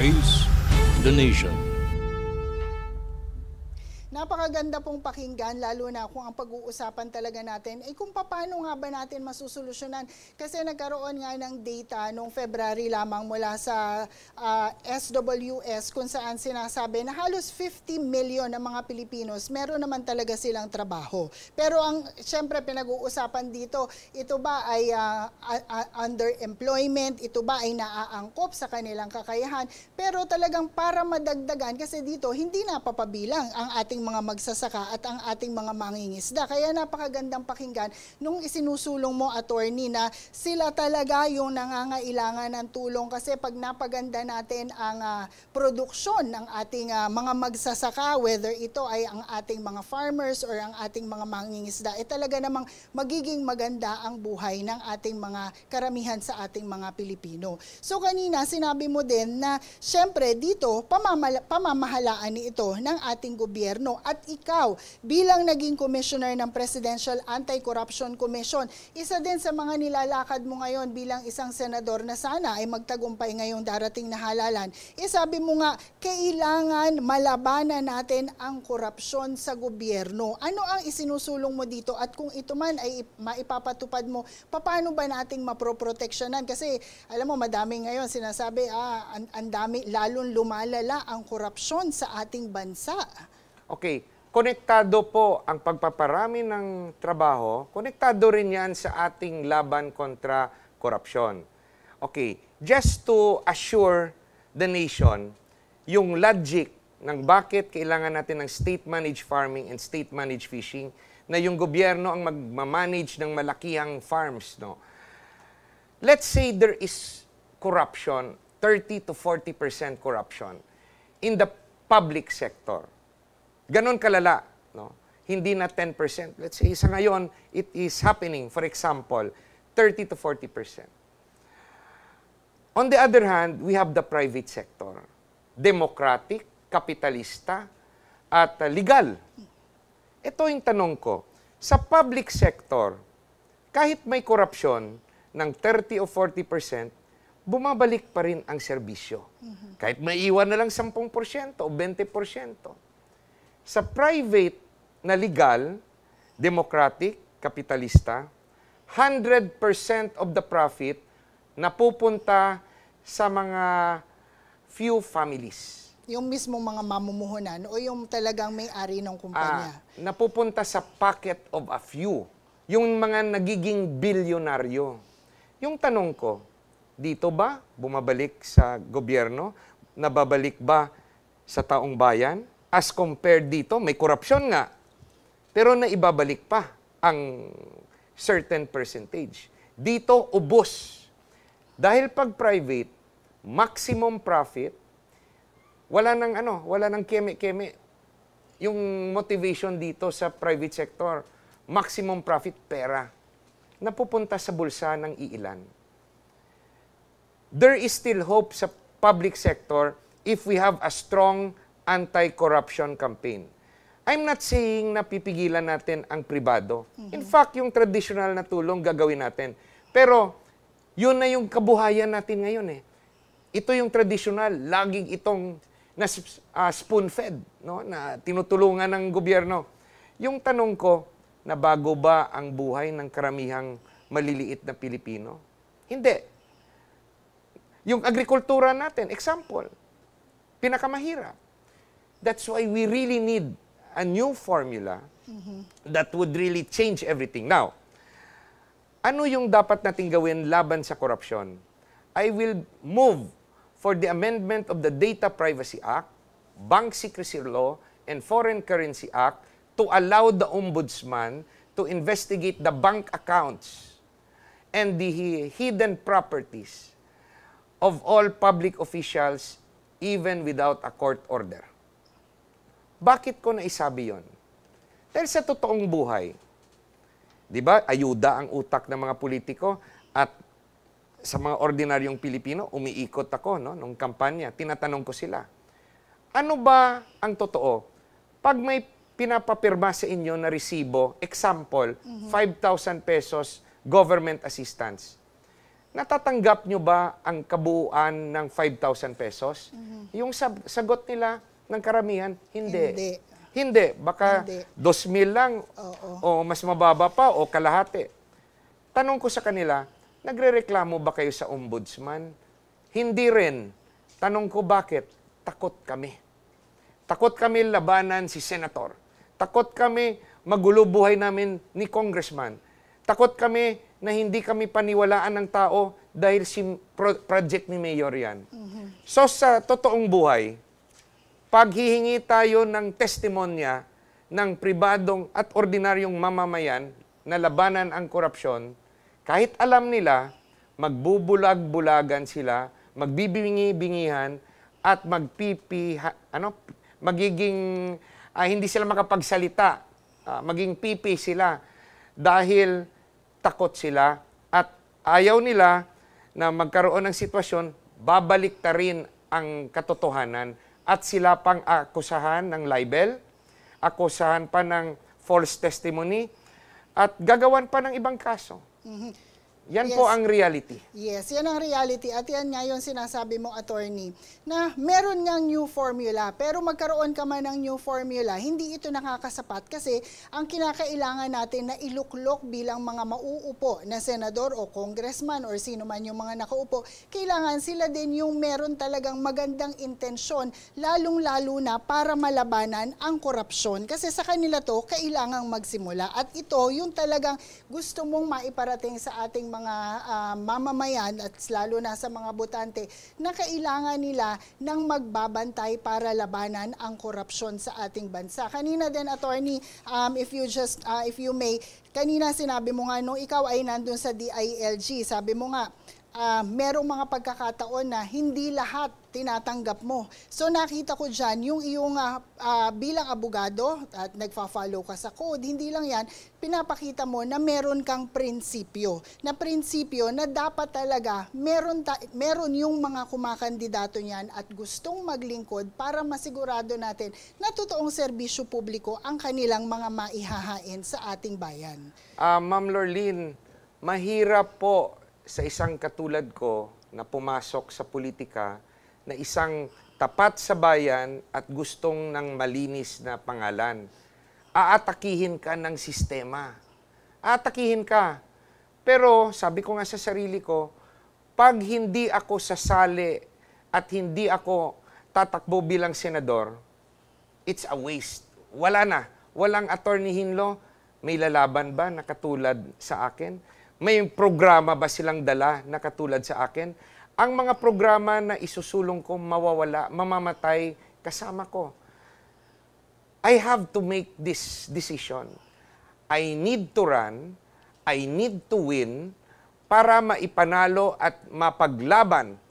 Face the Nation. Napakaganda pong pakinggan, lalo na kung ang pag-uusapan talaga natin ay kung paano nga ba natin masusolusyonan. Kasi nagkaroon nga ng data noong February lamang mula sa SWS kung saan sinasabi na halos 50 million ng mga Pilipinos meron naman talaga silang trabaho. Pero ang siyempre pinag-uusapan dito, ito ba ay underemployment, ito ba ay naaangkop sa kanilang kakayahan. Pero talagang para madagdagan, kasi dito hindi napapabilang ang ating mga magsasaka at ang ating mga mangingisda. Kaya napakagandang pakinggan nung isinusulong mo, attorney, na sila talaga yung nangangailangan ng tulong kasi pag napaganda natin ang produksyon ng ating mga magsasaka, whether ito ay ang ating mga farmers or ang ating mga mangingisda, talaga namang magiging maganda ang buhay ng ating mga karamihan sa ating mga Pilipino. So kanina sinabi mo din na syempre dito pamamahalaan ito ng ating gobyerno. At ikaw, bilang naging commissioner ng Presidential Anti-Corruption Commission, isa din sa mga nilalakad mo ngayon bilang isang senador na sana ay magtagumpay ngayong darating na halalan. Sabi mo nga, kailangan malabanan natin ang korupsyon sa gobyerno. Ano ang isinusulong mo dito? At kung ito man ay maipapatupad mo, paano ba nating maproproteksyonan? Kasi alam mo, madami ngayon sinasabi, ang dami, lalong lumalala ang korupsyon sa ating bansa. Okay, konektado po ang pagpaparami ng trabaho, konektado rin yan sa ating laban kontra korupsyon. Okay, just to assure the nation, yung logic ng bakit kailangan natin ng state-managed farming and state-managed fishing, na yung gobyerno ang magmamanage ng malakihang farms, no? Let's say there is corruption, 30 to 40% corruption in the public sector. Ganon kalala, no? Hindi na 10%. Let's say, sa ngayon, it is happening, for example, 30 to 40%. On the other hand, we have the private sector. Democratic, kapitalista, at legal. Ito yung tanong ko. Sa public sector, kahit may korupsyon ng 30 o 40%, bumabalik pa rin ang serbisyo. Kahit may iwan na lang 10% o 20%. Sa private na legal, democratic, kapitalista, 100% of the profit napupunta sa mga few families. Yung mismong mga mamumuhunan o yung talagang may-ari ng kumpanya? Napupunta sa pocket of a few. Yung mga nagiging bilyonaryo. Yung tanong ko, dito ba bumabalik sa gobyerno? Nababalik ba sa taong bayan? As compared dito, may korupsyon nga, pero naibabalik pa ang certain percentage. Dito, ubos. Dahil pag private, maximum profit, wala nang keme-keme. Yung motivation dito sa private sector, maximum profit, pera, napupunta sa bulsa ng iilan. There is still hope sa public sector if we have a strong anti-corruption campaign. I'm not saying na pipigilan natin ang pribado. In fact, yung traditional na tulong gagawin natin. Pero, yun na yung kabuhayan natin ngayon eh. Ito yung traditional, laging itong spoon-fed, no? Na tinutulungan ng gobyerno. Yung tanong ko, na bago ba ang buhay ng karamihang maliliit na Pilipino? Hindi. Yung agrikultura natin, example, pinakamahirap. That's why we really need a new formula that would really change everything. Now, ano yung dapat nating gawin laban sa korupsyon? I will move for the amendment of the Data Privacy Act, Bank Secrecy Law, and Foreign Currency Act to allow the Ombudsman to investigate the bank accounts and the hidden properties of all public officials even without a court order. Bakit ko naisabi yon? Dahil sa totoong buhay, di ba, ayuda ang utak ng mga politiko at sa mga ordinaryong Pilipino, umiikot ako, no, nung kampanya, tinatanong ko sila, ano ba ang totoo? Pag may pinapapirma sa inyo na resibo, example, 5,000 pesos government assistance, natatanggap nyo ba ang kabuuan ng 5,000 pesos? Yung sagot nila ng karamihan, hindi. Hindi. Baka Hindi. 2,000 lang o mas mababa pa o kalahati. Tanong ko sa kanila, nagrereklamo ba kayo sa ombudsman? Hindi rin. Tanong ko bakit? Takot kami. Takot kami labanan si senator. Takot kami magulo buhay namin ni congressman. Takot kami na hindi kami paniwalaan ng tao dahil si project ni Mayor yan. So sa totoong buhay, pag hihingi tayo ng testimonya ng pribadong at ordinaryong mamamayan na labanan ang korupsyon, kahit alam nila, magbubulag-bulagan sila, magbibingi-bingihan, at magiging hindi sila makapagsalita, maging pipi sila dahil takot sila at ayaw nila na magkaroon ng sitwasyon, babalik ta rin ang katotohanan at sila pang akusahan ng libel, akusahan pa ng false testimony, at gagawan pa ng ibang kaso. Yan po ang reality. Yes, yan ang reality. At yan nga yung sinasabi mo, attorney, na meron ngang new formula. Pero magkaroon ka man ng new formula, hindi ito nakakasapat kasi ang kinakailangan natin na iluklok bilang mga mauupo na senador o congressman or sino man yung mga nakaupo, kailangan sila din yung meron talagang magandang intensyon, lalong-lalo na para malabanan ang korupsyon. Kasi sa kanila to, kailangang magsimula. At ito, yung talagang gusto mong maiparating sa ating mga mamamayan at lalo na sa mga botante na kailangan nila ng magbabantay para labanan ang korupsyon sa ating bansa. Kanina din, attorney, if you may, kanina sinabi mo nga nung ikaw ay nandun sa DILG, sabi mo nga, merong mga pagkakataon na hindi lahat tinatanggap mo. So nakita ko dyan, yung iyong bilang abogado at nagfa-follow ka sa code, hindi lang yan, pinapakita mo na meron kang prinsipyo. Na prinsipyo na dapat talaga meron yung mga kumakandidato niyan at gustong maglingkod para masigurado natin na totoong serbisyo publiko ang kanilang mga maihahain sa ating bayan. Ma'am Lorlene, mahirap po sa isang katulad ko na pumasok sa politika na isang tapat sa bayan at gustong ng malinis na pangalan. Aatakihin ka ng sistema. Aatakihin ka. Pero sabi ko nga sa sarili ko, pag hindi ako sasali at hindi ako tatakbo bilang senador, it's a waste. Wala na. Walang attorney Hinlo. May lalaban ba na katulad sa akin? May programa ba silang dala na katulad sa akin? Ang mga programa na isusulong ko mawawala, mamamatay kasama ko. I have to make this decision. I need to run, I need to win para maipanalo at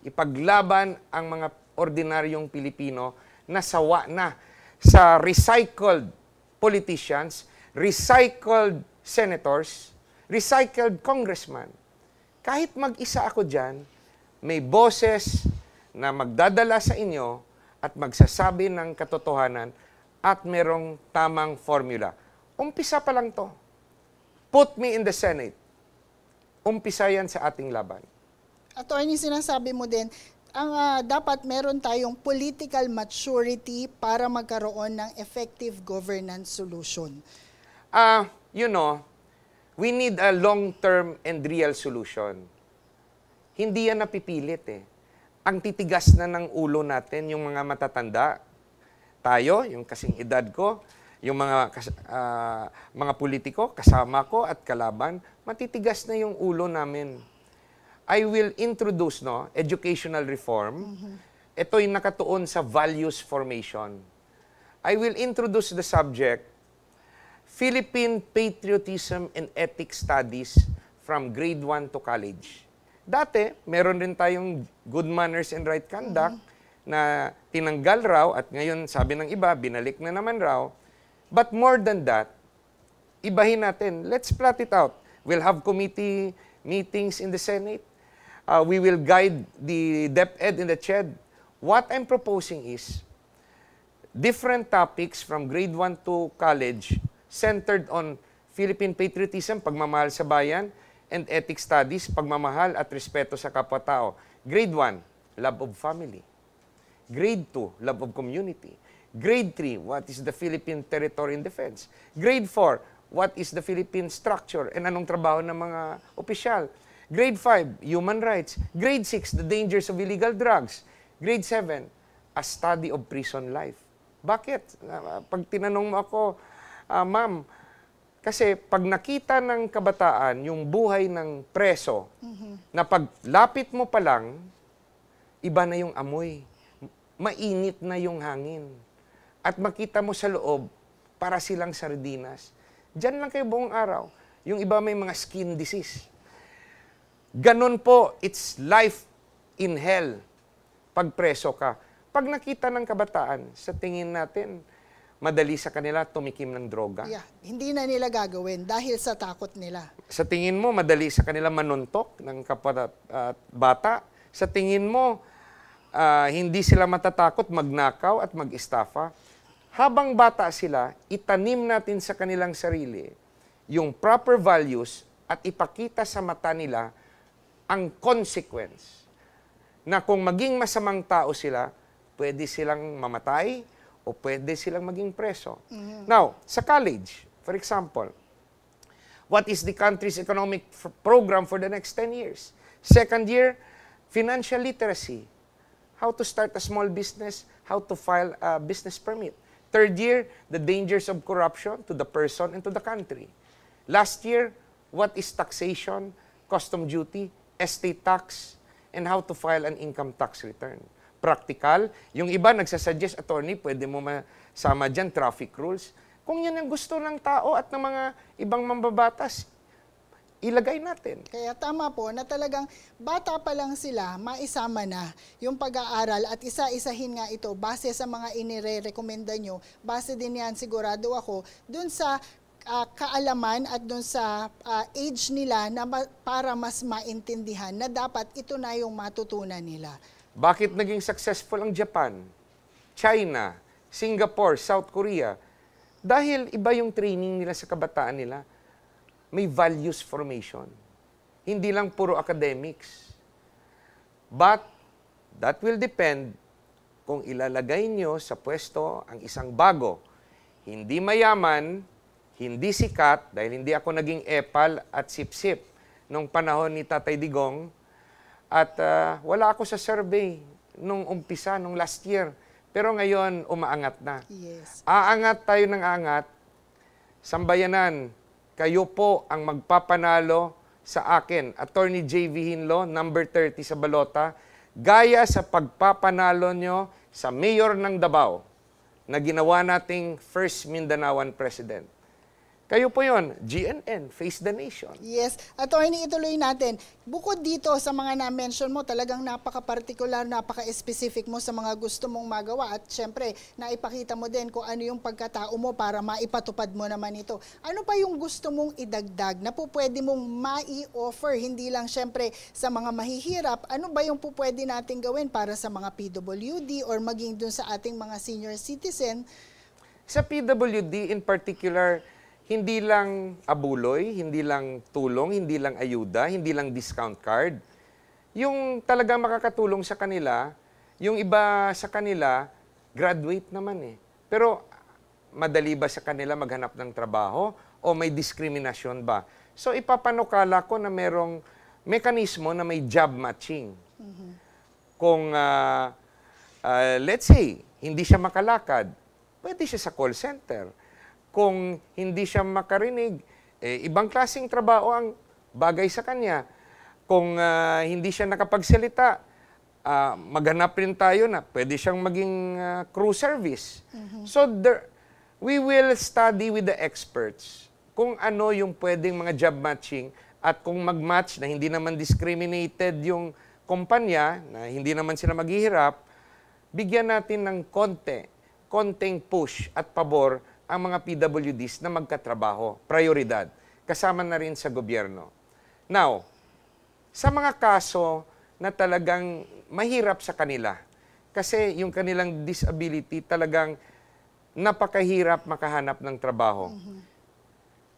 ipaglaban ang mga ordinaryong Pilipino na sawa na sa recycled politicians, recycled senators, recycled congressman. Kahit mag-isa ako dyan, may boses na magdadala sa inyo at magsasabi ng katotohanan at merong tamang formula. Umpisa pa lang to. Put me in the Senate. Umpisa yan sa ating laban. Attorney, sinasabi mo din, dapat meron tayong political maturity para magkaroon ng effective governance solution. We need a long-term and real solution. Hindi yan napipilit eh. Ang titigas na ng ulo natin, yung mga matatanda, tayo, yung kasing edad ko, yung mga politiko, kasama ko at kalaban, matitigas na yung ulo namin. I will introduce educational reform. Ito yung nakatuon sa values formation. I will introduce the subject, Philippine Patriotism and Ethics Studies from grade 1 to college. Dati, meron rin tayong good manners and right conduct na tinanggal raw at ngayon sabi ng iba, binalik na naman raw. But more than that, ibahin natin. Let's plot it out. We'll have committee meetings in the Senate. We will guide the DepEd and the CHED. What I'm proposing is different topics from grade 1 to college centered on Philippine patriotism, pagmamahal sa bayan, and Ethics Studies, pagmamahal at respeto sa kapwa-tao. Grade 1, love of family. Grade 2, love of community. Grade 3, what is the Philippine Territory and Defense? Grade 4, what is the Philippine structure and anong trabaho ng mga opisyal? Grade 5, human rights. Grade 6, the dangers of illegal drugs. Grade 7, a study of prison life. Bakit? Pag tinanong mo ako, ma'am, kasi pag nakita ng kabataan yung buhay ng preso, na paglapit mo pa lang, iba na yung amoy. Mainit na yung hangin. At makita mo sa loob, para silang sardinas. Diyan lang kayo buong araw. Yung iba may mga skin disease. Ganon po, it's life in hell pag preso ka. Pag nakita ng kabataan, sa tingin natin, madali sa kanila tumikim ng droga. Yeah, hindi na nila gagawin dahil sa takot nila. Sa tingin mo, madali sa kanila manuntok ng kapwa bata. Sa tingin mo, hindi sila matatakot magnakaw at mag-estafa. Habang bata sila, itanim natin sa kanilang sarili yung proper values at ipakita sa mata nila ang consequence na kung maging masamang tao sila, pwede silang mamatay o pwede silang maging preso. Now, sa college, for example, what is the country's economic program for the next 10 years? Second year, financial literacy. How to start a small business, how to file a business permit. Third year, the dangers of corruption to the person and to the country. Last year, what is taxation, custom duty, estate tax, and how to file an income tax return. Practical. Yung iba nagsasuggest, attorney, pwede mo masama dyan, traffic rules. Kung yan ang gusto ng tao at ng mga ibang mambabatas, ilagay natin. Kaya tama po na talagang bata pa lang sila, maisama na yung pag-aaral at isa-isahin nga ito base sa mga inire-recommenda nyo. Base din yan, sigurado ako, dun sa kaalaman at dun sa age nila na para mas maintindihan na dapat ito na yung matutunan nila. Bakit naging successful ang Japan, China, Singapore, South Korea? Dahil iba yung training nila sa kabataan nila. May values formation. Hindi lang puro academics. But that will depend kung ilalagay nyo sa pwesto ang isang bago. Hindi mayaman, hindi sikat, dahil hindi ako naging epal at sip-sip nung panahon ni Tatay Digong. At wala ako sa survey nung umpisa, nung last year. Pero ngayon, umaangat na. Yes. Aangat tayo ng aangat. Sambayanan, kayo po ang magpapanalo sa akin, Attorney J.V. Hinlo, number 30 sa balota, gaya sa pagpapanalo nyo sa mayor ng Davao na ginawa nating first Mindanaoan president. Kayo po yon, GNN, Face the Nation. Yes. Attorney, ituloy natin. Bukod dito sa mga na-mention mo, talagang napaka-particular, napaka-specific mo sa mga gusto mong magawa. At syempre, naipakita mo din kung ano yung pagkatao mo para maipatupad mo naman ito. Ano pa yung gusto mong idagdag na po pwede mong mai-offer? Hindi lang syempre sa mga mahihirap. Ano ba yung po pwede natin gawin para sa mga PWD or maging dun sa ating mga senior citizen? Sa PWD in particular, hindi lang abuloy, hindi lang tulong, hindi lang ayuda, hindi lang discount card. Yung talagang makakatulong sa kanila, yung iba sa kanila, graduate naman eh. Pero madali ba sa kanila maghanap ng trabaho o may diskriminasyon ba? So ipapanukala ko na merong mekanismo na may job matching. Kung, let's say, hindi siya makalakad, pwede siya sa call center. Kung hindi siya makarinig, ibang klaseng trabaho ang bagay sa kanya. Kung hindi siya nakapagsalita, maghanap rin tayo na pwede siyang maging crew service. So we will study with the experts kung ano yung pwedeng mga job matching at kung mag-match na hindi naman discriminated yung kumpanya, na hindi naman sila maghihirap, bigyan natin ng konting push at pabor ang mga PWDs na magkatrabaho, prioridad, kasama na rin sa gobyerno. Now, sa mga kaso na talagang mahirap sa kanila, kasi yung kanilang disability talagang napakahirap makahanap ng trabaho.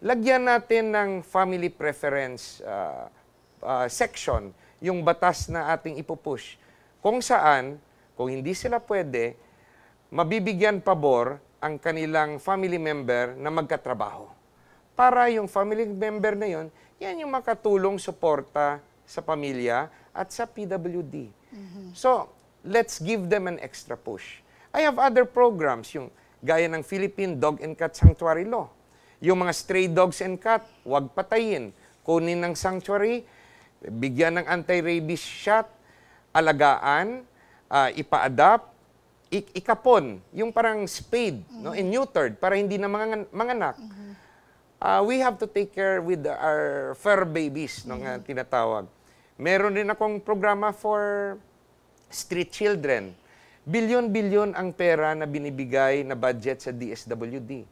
lagyan natin ng family preference section yung batas na ating ipupush. Kung saan, kung hindi sila pwede, mabibigyan pabor ang kanilang family member na magkatrabaho. Para yung family member na yon, yan yung makatulong suporta sa pamilya at sa PWD. So, let's give them an extra push. I have other programs, yung gaya ng Philippine Dog and Cat Sanctuary Law. Yung mga stray dogs and cat, huwag patayin. Kunin ng sanctuary, bigyan ng anti-rabies shot, alagaan, ipa-adapt, ikapon, yung parang spayed, no, and neutered, para hindi na manganak. We have to take care with our fur babies, no, nga tinatawag. Meron din akong programa for street children. Bilyon-bilyon ang pera na binibigay na budget sa DSWD.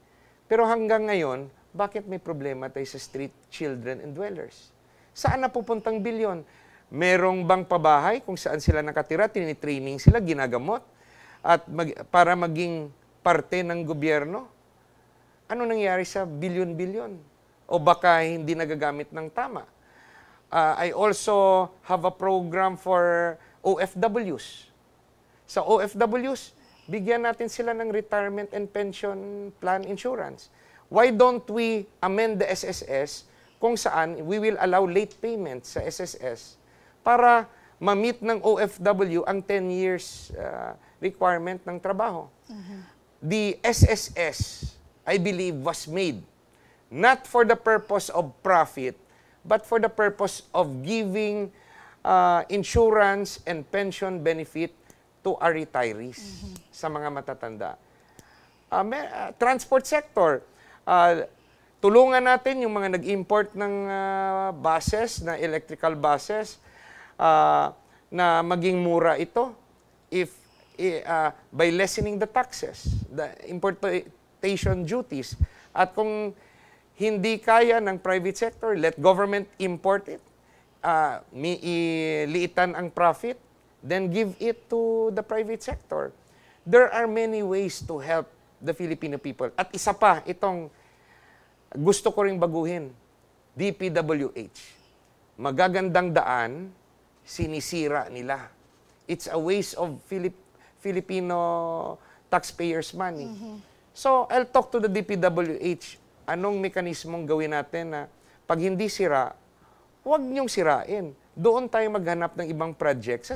Pero hanggang ngayon, bakit may problema tayo sa street children and dwellers? Saan napupuntang bilyon? Merong bang pabahay kung saan sila nakatira, tinitraining sila, ginagamot, at para maging parte ng gobyerno? Ano nangyari sa bilyon-bilyon? O baka hindi nagagamit ng tama? I also have a program for OFWs. Sa OFWs, bigyan natin sila ng retirement and pension plan insurance. Why don't we amend the SSS kung saan we will allow late payment sa SSS para ma-meet ng OFW ang 10 years requirement ng trabaho? The SSS, I believe, was made not for the purpose of profit, but for the purpose of giving insurance and pension benefit to our retirees sa mga matatanda. Transport sector, tulungan natin yung mga nag-import ng buses, na electrical buses, na maging mura ito by lessening the taxes, the importation duties. At kung hindi kaya ng private sector, let government import it, liitan ang profit, then give it to the private sector. There are many ways to help the Filipino people. At isa pa, itong gusto ko ring baguhin, DPWH. Magagandang daan, sinisira nila. It's a waste of Filipino taxpayers' money. So, I'll talk to the DPWH. Anong mekanismong gawin natin na pag hindi sira, huwag niyong sirain. Doon tayo maghanap ng ibang project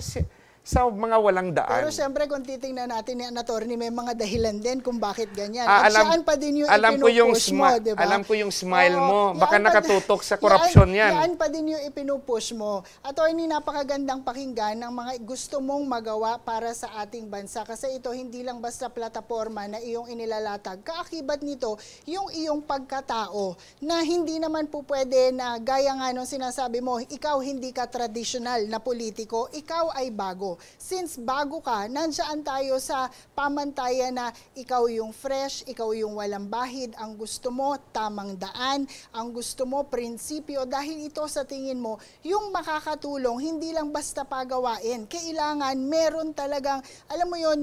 sa mga walang daan. Pero siyempre, kung titingnan natin ni attorney, may mga dahilan din kung bakit ganyan. At saan pa din yung ipinupush mo, di ba? Alam ko yung smile mo. Baka nakatutok sa korupsyon yan. Yan pa din yung ipinupush mo. Attorney, napakagandang pakinggan ng mga gusto mong magawa para sa ating bansa. Kasi ito, hindi lang basta plataforma na iyong inilalatag. Kaakibat nito, yung iyong pagkatao na hindi naman po pwede na gaya nga nung sinasabi mo, ikaw hindi ka traditional na politiko, ikaw ay bago. Since bago ka, nandiyan tayo sa pamantayan na ikaw yung fresh, ikaw yung walang bahid, ang gusto mo, tamang daan, ang gusto mo, prinsipyo, dahil ito sa tingin mo, yung makakatulong, hindi lang basta pagawain. Kailangan meron talagang, alam mo yon,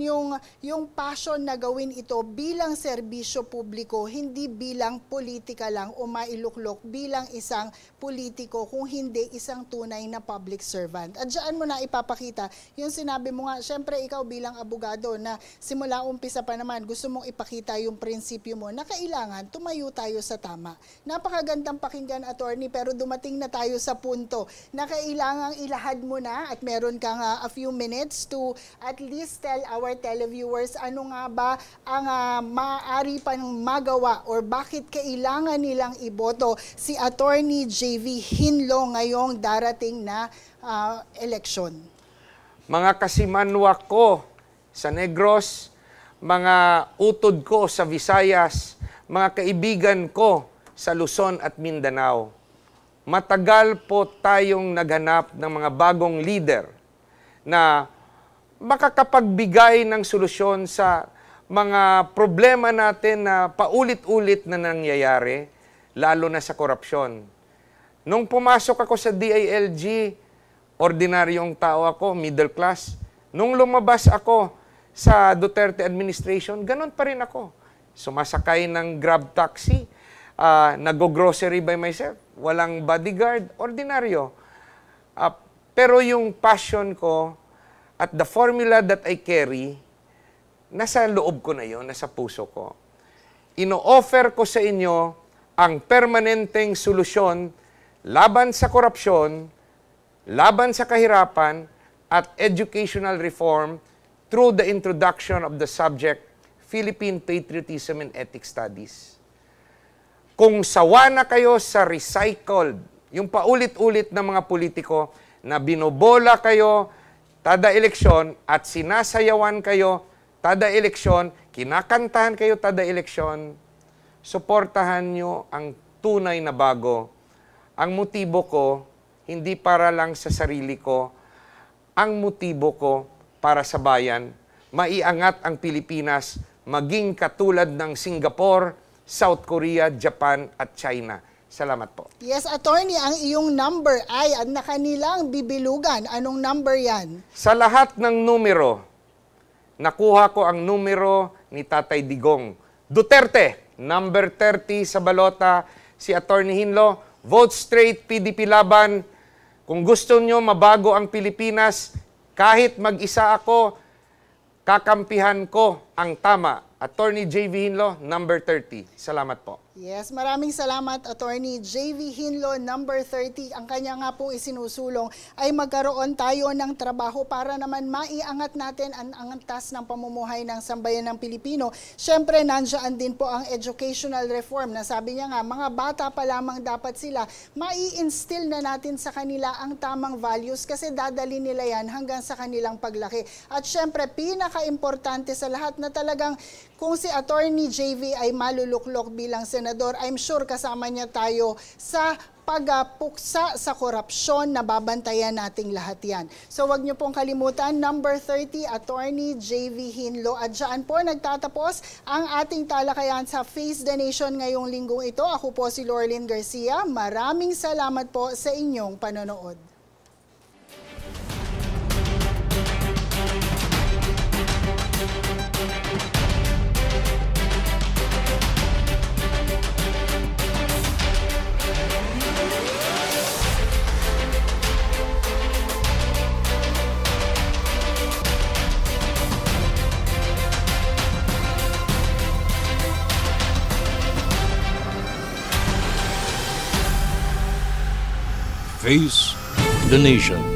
yung passion na gawin ito bilang serbisyo publiko, hindi bilang politika lang o mailuklok bilang isang politiko, kung hindi isang tunay na public servant. At diyan mo na ipapakita yung sinabi mo nga, syempre ikaw bilang abogado na simula umpisa pa naman, gusto mong ipakita yung prinsipyo mo na kailangan tumayo tayo sa tama. Napakagandang pakinggan, attorney, pero dumating na tayo sa punto na kailangang ilahad mo na at meron kang a few minutes to at least tell our televiewers ano nga ba ang maaari pang magawa or bakit kailangan nilang iboto si Attorney JV Hinlo ngayong darating na eleksyon. Mga kasimanwa ko sa Negros, mga utod ko sa Visayas, mga kaibigan ko sa Luzon at Mindanao. Matagal po tayong naghanap ng mga bagong leader na makakapagbigay ng solusyon sa mga problema natin na paulit-ulit na nangyayari, lalo na sa korupsyon. Nung pumasok ako sa DILG, ordinaryong tao ako, middle class. Nung lumabas ako sa Duterte administration, ganun pa rin ako. Sumasakay ng Grab taxi, nag-grocery by myself. Walang bodyguard, ordinaryo. Pero yung passion ko at the formula that I carry, nasa loob ko na yun, nasa puso ko. Ino-offer ko sa inyo ang permanenteng solusyon laban sa korupsyon, laban sa kahirapan, at educational reform through the introduction of the subject Philippine Patriotism and Ethics Studies. Kung sawa na kayo sa recycled, yung paulit-ulit na mga politiko na binobola kayo tada eleksyon at sinasayawan kayo tada eleksyon, kinakantahan kayo tada eleksyon, suportahan nyo ang tunay na bago. Ang motibo ko, hindi para lang sa sarili ko, ang motibo ko para sa bayan, maiangat ang Pilipinas, maging katulad ng Singapore, South Korea, Japan at China. Salamat po. Yes, attorney, ang iyong number ay na kanilang bibilugan. Anong number yan? Sa lahat ng numero, nakuha ko ang numero ni Tatay Digong. Duterte, number 30 sa balota, si Attorney Hinlo. Vote straight, PDP laban. Kung gusto nyo mabago ang Pilipinas, kahit mag-isa ako, kakampihan ko ang tama. Attorney J.V. Hinlo, number 30. Salamat po. Yes, maraming salamat, Attorney J.V. Hinlo, number 30. Ang kanya nga po isinusulong ay magkaroon tayo ng trabaho para naman maiangat natin ang antas ng pamumuhay ng sambayan ng Pilipino. Siyempre, nandiyan din po ang educational reform na sabi niya nga, mga bata pa lamang dapat sila, mai-instill na natin sa kanila ang tamang values kasi dadali nila yan hanggang sa kanilang paglaki. At siyempre, pinaka-importante sa lahat na talagang kung si Attorney JV ay maluluklok bilang senador, I'm sure kasama niya tayo sa pagpuksa sa korupsyon na babantayan nating lahat yan. So wag niyo pong kalimutan, number 30, Attorney JV Hinlo. At dyan po nagtatapos ang ating talakayan sa Face the Nation ngayong linggong ito. Ako po si Lorlyn Garcia. Maraming salamat po sa inyong panonood. Face the Nation.